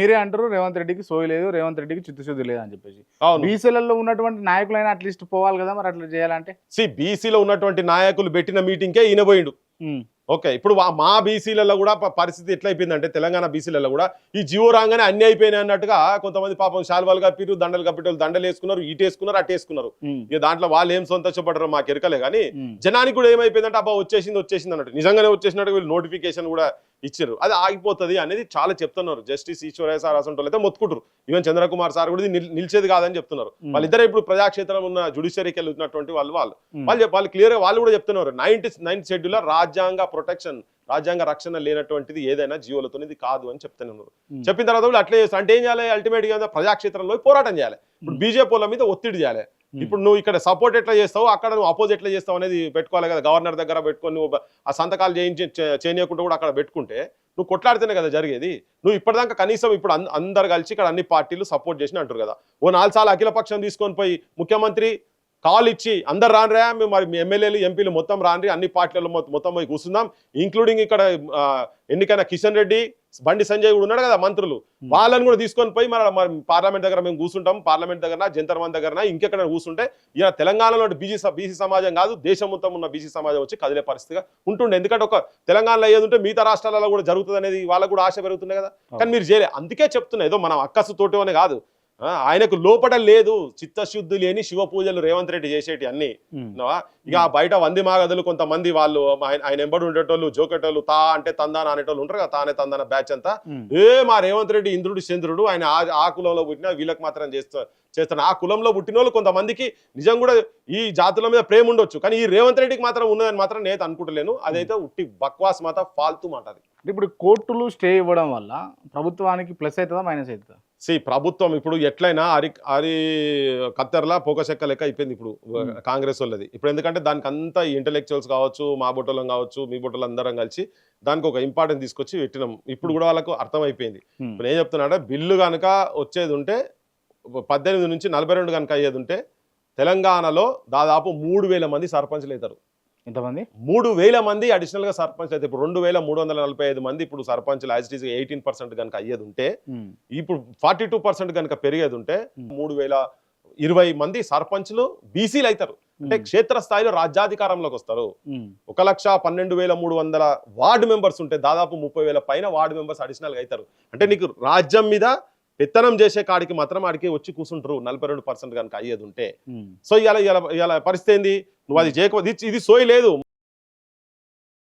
మీరే అంటారు రేవంత్ రెడ్డికి సోయి లేదు, రేవంత్ రెడ్డికి చిత్తశుద్ధి లేదు అని చెప్పేసి. అవును. బీసీలలో ఉన్నటువంటి నాయకులైనా అట్లీస్ట్ పోవాలి కదా, మరి అట్లా చేయాలంటే. బీసీలో ఉన్నటువంటి నాయకులు పెట్టిన మీటింగ్కే ఈయన పోయిండు. ఓకే, ఇప్పుడు మా బీసీలలో కూడా పరిస్థితి ఎట్లయిపోయిందంటే, తెలంగాణ బీసీలలో కూడా ఈ జియో రాగానే అన్ని అయిపోయినాయి అన్నట్టుగా కొంతమంది పాపం శాల్వాలు కప్పిరు, దండలు కప్పిటోళ్ళు దండలు వేసుకున్నారు, ఇటేసుకున్నారు, అట్టేసుకున్నారు. ఇక దాంట్లో వాళ్ళు ఏం సంతోషపడరు మాకు ఎరకలే. కానీ జనానికి కూడా ఏమైపోయిందంటే అబ్బా వచ్చేసింది అన్నట్టు, నిజంగానే వచ్చేసినట్టు వీళ్ళు నోటిఫికేషన్ కూడా ఇచ్చారు. అది ఆగిపోతుంది అనేది చాలా చెప్తున్నారు. జస్టిస్ ఈశ్వరయ్య సార్ అసలు అయితే మొత్తుకుంటారు. ఈవెన్ చంద్రకుమార్ సార్ కూడా నిలిచేది కాదని చెప్తున్నారు. వాళ్ళిద్దరే ఇప్పుడు ప్రజాక్షేత్రం ఉన్న జుడిషియరీకి వెళ్ళినటువంటి వాళ్ళు క్లియర్ గా వాళ్ళు కూడా చెప్తున్నారు. 9th షెడ్యూల్ రాజ్యాంగ ప్రొటెక్షన్, రాజ్యాంగ రక్షణ లేనటువంటిది ఏదైనా జీవోలతో ఇది కాదు అని చెప్తున్నారు. చెప్పిన తర్వాత కూడా అట్లే చేస్తారు. అంటే ఏం చేయాలి, అల్టిమేట్ గా ప్రజాక్షేత్రంలో పోరాటం చేయాలి. ఇప్పుడు బీజేపీ వాళ్ళ మీద ఒత్తిడి చేయాలి. ఇప్పుడు నువ్వు ఇక్కడ సపోర్ట్ ఎట్లా చేస్తావు, అక్కడ నువ్వు అపోజ్ ఎట్లా చేస్తావు అనేది పెట్టుకోవాలి కదా. గవర్నర్ దగ్గర పెట్టుకొని నువ్వు ఆ సంతకాలు చేయకుండా కూడా అక్కడ పెట్టుకుంటే నువ్వు కొట్లాడితేనే కదా జరిగేది. నువ్వు ఇప్పటిదాకా కనీసం ఇప్పుడు అందరు కలిసి ఇక్కడ అన్ని పార్టీలు సపోర్ట్ చేసిన అంటారు కదా. ఓ 4 సార్లు అఖిల పక్షం తీసుకొని పోయి ముఖ్యమంత్రి కాల్ ఇచ్చి అందరు రానరా, మేము మరి ఎంఎల్ఏలు ఎంపీలు మొత్తం రానరి, అన్ని పార్టీలలో మొత్తం పోయి కూర్చుందాం, ఇంక్లూడింగ్ ఇక్కడ ఎన్నికైనా కిషన్ రెడ్డి, బండి సంజయ్ కూడా ఉన్నాడు కదా మంత్రులు, వాళ్ళని కూడా తీసుకొని పోయి మరి పార్లమెంట్ దగ్గర మేము కూర్చుంటాం, పార్లమెంట్ దగ్గర జంతర్ మంత్ దగ్గర ఇంకెక్కడ కూర్చుంటే ఇక తెలంగాణలో బీసీ సమాజం కాదు దేశం మొత్తం ఉన్న బీసీ సమాజం వచ్చి కదిలే పరిస్థితిగా ఉంటుండే. ఎందుకంటే ఒక తెలంగాణలో ఏది ఉంటే మిగతా రాష్ట్రాలలో కూడా జరుగుతుంది అనేది వాళ్ళకు కూడా ఆశ పెరుగుతుంది కదా. కానీ మీరు చేయలే. అందుకే చెప్తున్నా, ఏదో మనం అక్కసు తోటి అనే కాదు, ఆయనకు లోపట లేదు చిత్తశుద్ధి లేని శివ పూజలు రేవంత్ రెడ్డి చేసేటి అన్ని. ఇక బయట వంది మాగదులు కొంతమంది వాళ్ళు ఆయన ఎంబడి ఉండేటోళ్ళు, జోకేటోళ్ళు, తా అంటే తందాన అనేటోళ్ళు ఉంటారు కదా, తానే తందాన బ్యాచ్ అంతా. మా రేవంత్ రెడ్డి ఇంద్రుడు చంద్రుడు, ఆయన ఆ కులంలో పుట్టినా వీళ్ళకి మాత్రం చేస్తాను. ఆ కులంలో పుట్టిన వాళ్ళు కొంతమందికి నిజం కూడా ఈ జాతుల మీద ప్రేమ ఉండొచ్చు, కానీ ఈ రేవంత్ రెడ్డికి మాత్రం ఉన్నదని మాత్రం నేను అనుకుంటలేను. అదైతే ఉట్టి బక్వాస్ మాట, ఫాల్తూ మాట అది. ఇప్పుడు కోర్టులు స్టే ఇవ్వడం వల్ల ప్రభుత్వానికి ప్లస్ అవుతుందా మైనస్ అవుతుందా? ప్రభుత్వం ఇప్పుడు ఎట్లయినా అరి కత్తెరలా పోకశెక్క లెక్క అయిపోయింది ఇప్పుడు కాంగ్రెస్ వాళ్ళది. ఇప్పుడు ఎందుకంటే దానికి అంతా ఇంటెలెక్చువల్స్ కావచ్చు, మా బొట్టలం కావచ్చు, మీ బొట్టలు అందరం కలిసి దానికి ఒక ఇంపార్టెన్స్ తీసుకొచ్చి పెట్టినాం. ఇప్పుడు కూడా వాళ్ళకు అర్థమైపోయింది. ఇప్పుడు ఏం చెప్తున్నా, బిల్లు కనుక వచ్చేది ఉంటే 18 నుంచి 42 కనుక అయ్యేది ఉంటే తెలంగాణలో దాదాపు 3000 మంది సర్పంచ్లు అవుతారు. ఎంతమంది? 3000 మంది అడిషనల్ గా సర్పంచ్ అయితే ఇప్పుడు 2345 మంది ఇప్పుడు సర్పంచ్లు యాజ్ ఇట్ ఈస్ 18% కనుక అయ్యేది ఉంటే, ఇప్పుడు 42% కనుక పెరిగేది ఉంటే 3020 మంది సర్పంచ్లు బీసీలు అవుతారు. అంటే క్షేత్రస్థాయిలో రాజ్యాధికారంలోకి వస్తారు. 1,12,300 వార్డు మెంబర్స్ ఉంటే దాదాపు 30,000 పైన వార్డు మెంబర్స్ అడిషనల్ గా అవుతారు. అంటే నీకు రాజ్యం మీద పెత్తనం చేసే కాడికి మాత్రం ఆడికి వచ్చి కూర్చుంటారు 42% కనుక అయ్యేది ఉంటే. సో ఇలా పరిస్థితి ఏంది, నువ్వు అది చేయకపోతే ఇది సోయి లేదు.